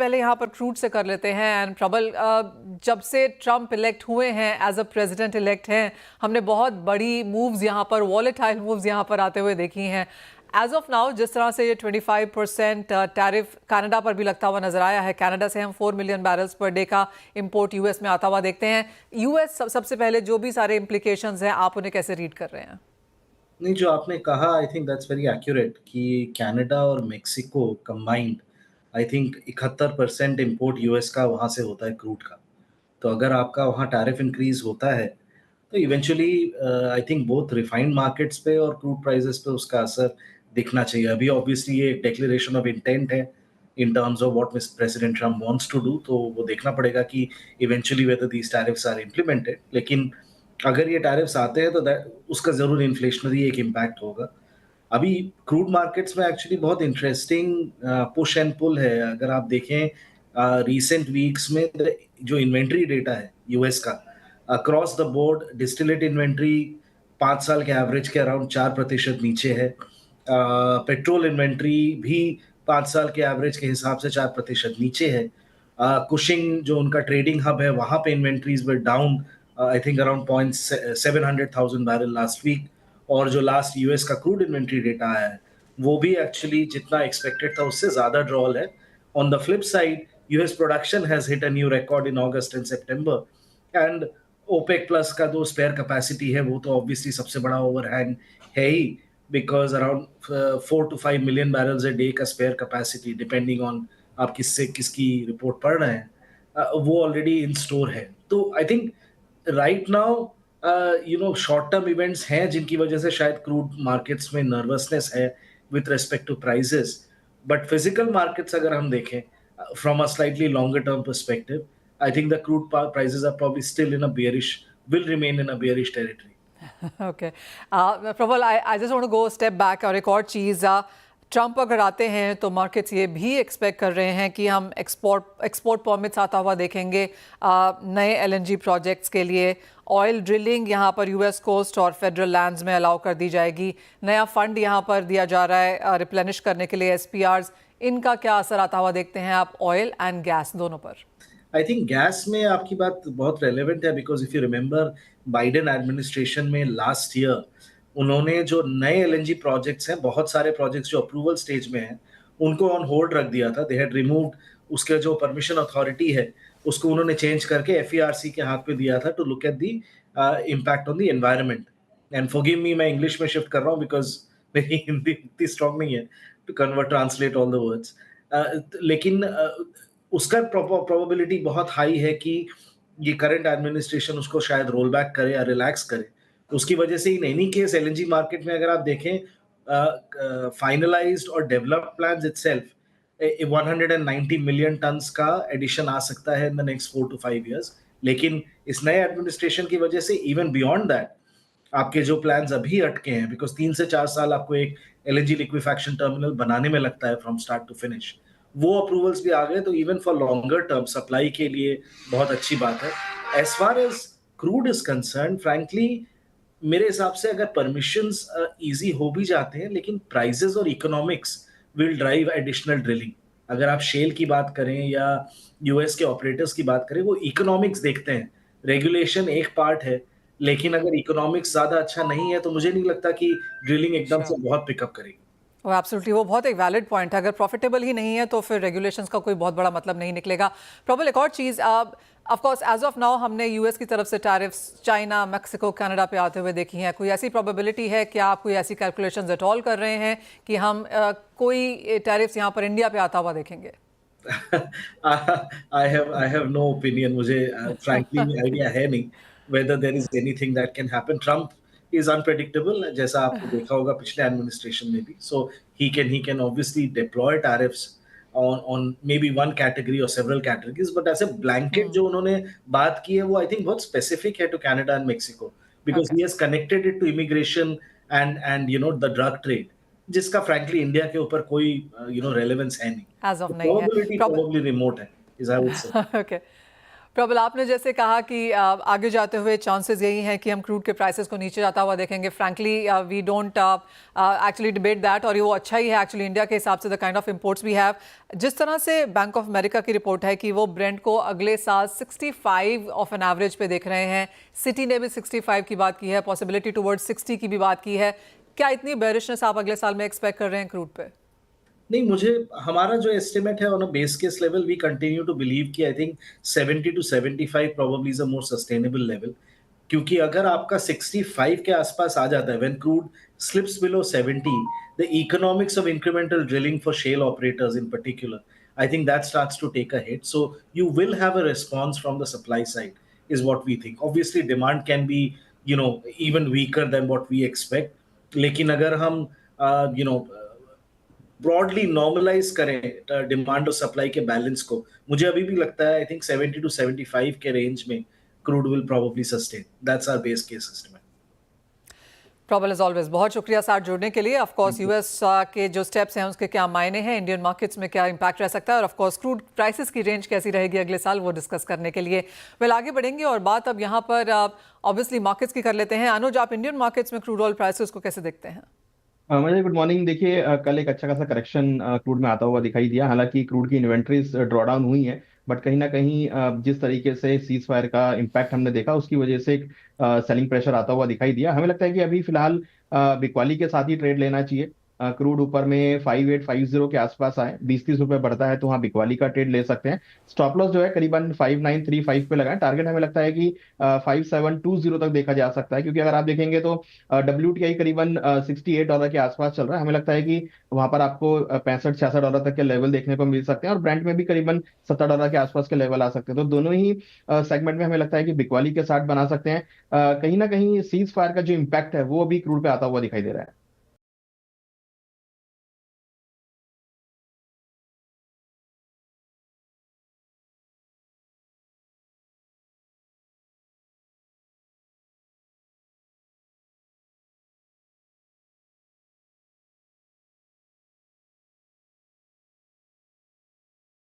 पहले यहाँ पर क्रूड से कर लेते हैं। एंड प्रबल, जब से ट्रम्प इलेक्ट हुए हैं एज अ प्रेसिडेंट इलेक्ट हैं, हमने बहुत बड़ी मूव्स यहाँ पर, वॉलेटाइल मूव्स यहाँ पर आते हुए देखी हैं। एज ऑफ नाउ जिस तरह से ये 25% टैरिफ कनाडा पर भी लगता हुआ नजर आया है, कनाडा से हम 4 मिलियन बैरल्स पर डे का इंपोर्ट यूएस में आता हुआ देखते हैं। यूएस सबसे पहले जो भी सारे इम्प्लीकेशंस हैं, आप उन्हें कैसे रीड कर रहे हैं? नहीं, जो आपने कहा I think that's very accurate कि कनाडा और Mexico combined I think 71% import US का वहाँ से होता है क्रूड का। तो अगर आपका वहाँ टैरिफ इंक्रीज़ होता है, तो eventually I think both refined markets पे और क्रूड प्राइसेस पे उसका असर दिखना चाहिए। अभी ऑब्वियसली ये डिक्लेरेशन ऑफ इंटेंट है in terms of what miss President Trump wants to do, तो वो देखना पड़ेगा कि eventually whether these tariffs are implemented. लेकिन अगर ये टैरिफ्स आते हैं तो दैट उसका ज़रूर इन्फ्लेशनरी एक इम्पैक्ट होगा। अभी क्रूड मार्केट्स में एक्चुअली बहुत इंटरेस्टिंग पुश एंड पुल है। अगर आप देखें रीसेंट वीक्स में जो इन्वेंट्री डेटा है यूएस का across the board, distillate inventory 5 साल के एवरेज के अराउंड 4% नीचे है। पेट्रोल इन्वेंट्री भी 5 साल के एवरेज के हिसाब से 4% नीचे है। कुशिंग जो उनका ट्रेडिंग हब है वहाँ पे inventories were down I think around point 700,000 barrel last week. और जो लास्ट यूएस का क्रूड इन्वेंट्री डेटा आया है वो भी एक्चुअली जितना एक्सपेक्टेड था उससे ज़्यादा ड्रॉल है। On the flip side US production has hit a new record in August and September and OPEC plus का जो स्पेयर कैपेसिटी है वो तो ऑब्वियसली सबसे बड़ा ओवरहैंग है ही, because around 4 to 5 million barrels a day का स्पेयर कैपेसिटी डिपेंडिंग ऑन आप किससे किसकी रिपोर्ट पढ़ रहे हैं, वो ऑलरेडी इन स्टोर है। तो I think right now short term events हैं जिनकी वजह से शायद क्रूड मार्केट्स में नर्वसनेस है with respect to prices, but physical markets अगर हम देखें from a slightly longer term perspective, I think the crude prices are probably still in a bearish, will remain in a bearish territory. Okay Prabal, I just want to go step back. और एक और चीज़, Trump अगर आते हैं तो markets ये भी expect कर रहे हैं कि हम एक्सपोर्ट परमिट्स आता हुआ देखेंगे नए एलएनजी प्रोजेक्ट्स के लिए। ऑयल ड्रिलिंग यहाँ पर यूएस कोस्ट और फेडरल लैंड्स में अलाउ कर दी जाएगी। नया फंड यहाँ पर दिया जा रहा है रिप्लेनिश करने के लिए एसपीआरस। इनका क्या असर आता हुआ देखते हैं आप ऑयल एंड गैस दोनों पर? आई थिंक गैस में आपकी बात बहुत रेलेवेंट है because if you remember Biden administration में लास्ट ईयर उन्होंने जो नए एलएनजी प्रोजेक्ट्स हैं, बहुत सारे प्रोजेक्ट्स जो अप्रूवल स्टेज में हैं उनको ऑन होल्ड रख दिया था। दे हैड रिमूव्ड उसके जो परमिशन अथॉरिटी है उसको उन्होंने चेंज करके एफईआरसी के हाथ पे दिया था to look at the impact on the environment. And forgive me, मैं इंग्लिश में शिफ्ट कर रहा हूँ बिकॉज मेरी हिंदी इतनी स्ट्रांग नहीं है to convert translate all the words. लेकिन उसका प्रोबेबिलिटी बहुत हाई है कि ये करंट एडमिनिस्ट्रेशन उसको शायद रोल बैक करे या रिलैक्स करे। उसकी वजह से in any case LNG market में अगर आप देखें फाइनलाइज्ड और developed plans itself 190 million turns का एडिशन आ सकता है in the next 4 to 5 years। लेकिन इस नए एडमिनिस्ट्रेशन की वजह से इवन बियॉन्ड दैट आपके जो प्लान्स अभी अटके हैं, बिकॉज 3 से 4 साल आपको एक एलएनजी लिक्विफैक्शन टर्मिनल बनाने में लगता है फ्रॉम स्टार्ट टू फिनिश, वो अप्रूवल्स भी आ गए। तो even for longer term supply के लिए बहुत अच्छी बात है। As far as crude is concerned, frankly मेरे हिसाब से अगर परमिशंस इजी हो भी जाते हैं लेकिन प्राइसेस और economics will drive additional drilling. अगर आप शेल की बात करें या यूएस के ऑपरेटर्स की बात करें, वो इकोनॉमिक्स देखते हैं। रेगुलेशन एक पार्ट है, लेकिन अगर इकोनॉमिक्स ज्यादा अच्छा नहीं है तो मुझे नहीं लगता कि ड्रिलिंग एकदम Sure. से बहुत पिकअप करेगी। वो एब्सोल्युटली, वो बहुत एक वैलिड पॉइंट है। अगर प्रॉफिटेबल ही नहीं है तो फिर रेगुलेशंस का कोई बहुत बड़ा मतलब नहीं निकलेगा। प्रॉब्लम एक और चीज़, of course as of now हमने यूएस की तरफ से टैरिफ्स चाइना, मैक्सिको, कनाडा पे आते हुए देखी हैं। कोई ऐसी प्रोबेबिलिटी है कि आप कोई ऐसी कैलकुलेशंस एट ऑल कर रहे हैं कि हम कोई टैरिफ्स यहाँ पर इंडिया पे आता हुआ देखेंगे? I have no opinion. मुझे frankly आइडिया है नहीं whether there is anything that can happen. Trump is unpredictable, जैसा आपने देखा होगा पिछले एडमिनिस्ट्रेशन में भी। So he can obviously deploy tariffs on maybe one category or several categories, but ऐसे blanket जो उन्होंने बात की है वो I think बहुत specific है to Canada and Mexico because okay, he has connected it to immigration and the drug trade, जिसका frankly इंडिया के ऊपर कोई relevance है नहीं। एज ऑफ The नहीं है probability प्रॉब्लम। probably remote है, is I would say. Okay प्रबल, आपने जैसे कहा कि आगे जाते हुए चांसेस यही हैं कि हम क्रूड के प्राइसेस को नीचे जाता हुआ देखेंगे। Frankly we don't actually debate that, और ये वो अच्छा ही है एक्चुअली इंडिया के हिसाब से, the kind of imports we have. जिस तरह से बैंक ऑफ अमेरिका की रिपोर्ट है कि वो ब्रेंट को अगले साल 65 ऑफ एन एवरेज पे देख रहे हैं, सिटी ने भी 65 की बात की है, पॉसिबिलिटी टुवर्ड्स 60 की भी बात की है। क्या इतनी बेरिशनेस आप अगले साल में एक्सपेक्ट कर रहे हैं क्रूड पे? नहीं, मुझे हमारा जो एस्टिमेट है on a base case level we continue to believe कि I think 70 to 75 probably is a more sustainable level. क्योंकि अगर आपका 65 के आसपास आ जाता है, when crude slips below 70, the economics of incremental drilling for shale operators in particular, I think that starts to take a hit. So you will have a response from the supply side is what we think. Obviously demand can be even weaker than what we expect, लेकिन अगर हम broadly normalise करें demand और supply के balance को, मुझे अभी भी लगता है आई थिंक 70 टू 75 के रेंज में crude will probably sustain. That's our base case estimate. प्रॉबल एज ऑलवेज, बहुत शुक्रिया साथ जुड़ने के लिए। ऑफ कोर्स यूएस के जो स्टेप्स हैं उसके क्या मायने हैं, इंडियन मार्केट्स में क्या इंपैक्ट रह सकता है, और ऑफ कोर्स क्रूड प्राइसेस की रेंज कैसी रहेगी अगले साल, वो डिस्कस करने के लिए वेल आगे बढ़ेंगे। और बात अब यहाँ पर ऑब्वियसली मार्केट्स की कर लेते हैं। अनुज, आप इंडियन मार्केट्स में क्रूड ऑयल प्राइसेस को कैसे देखते हैं? मुझे गुड मॉर्निंग। देखिए, कल एक अच्छा खासा करेक्शन क्रूड में आता हुआ दिखाई दिया। हालांकि क्रूड की इन्वेंट्रीज ड्रॉ डाउन हुई है, बट कहीं ना कहीं जिस तरीके से सीज फायर का इम्पैक्ट हमने देखा, उसकी वजह से एक सेलिंग प्रेशर आता हुआ दिखाई दिया। हमें लगता है कि अभी फिलहाल बिकवाली के साथ ही ट्रेड लेना चाहिए। क्रूड ऊपर में 5850 के आसपास आए, 20-30 रुपए बढ़ता है तो वहाँ बिकवाली का ट्रेड ले सकते हैं। स्टॉप लॉस जो है करीबन 5935 पे लगाएं। टारगेट हमें लगता है कि 5720 तक देखा जा सकता है, क्योंकि अगर आप देखेंगे तो WTI करीबन $68 के आसपास चल रहा है। हमें लगता है कि वहां पर आपको 65-66 डॉलर तक के लेवल देखने को मिल सकते हैं, और ब्रेंट में भी करीबन $70 के आसपास के लेवल आ सकते हैं। तो दोनों ही सेगमेंट में हमें लगता है कि बिकवाली के साथ बना सकते हैं। कहीं ना कहीं सीज फायर का जो इम्पैक्ट है वो अभी क्रूड पे आता हुआ दिखाई दे रहा है।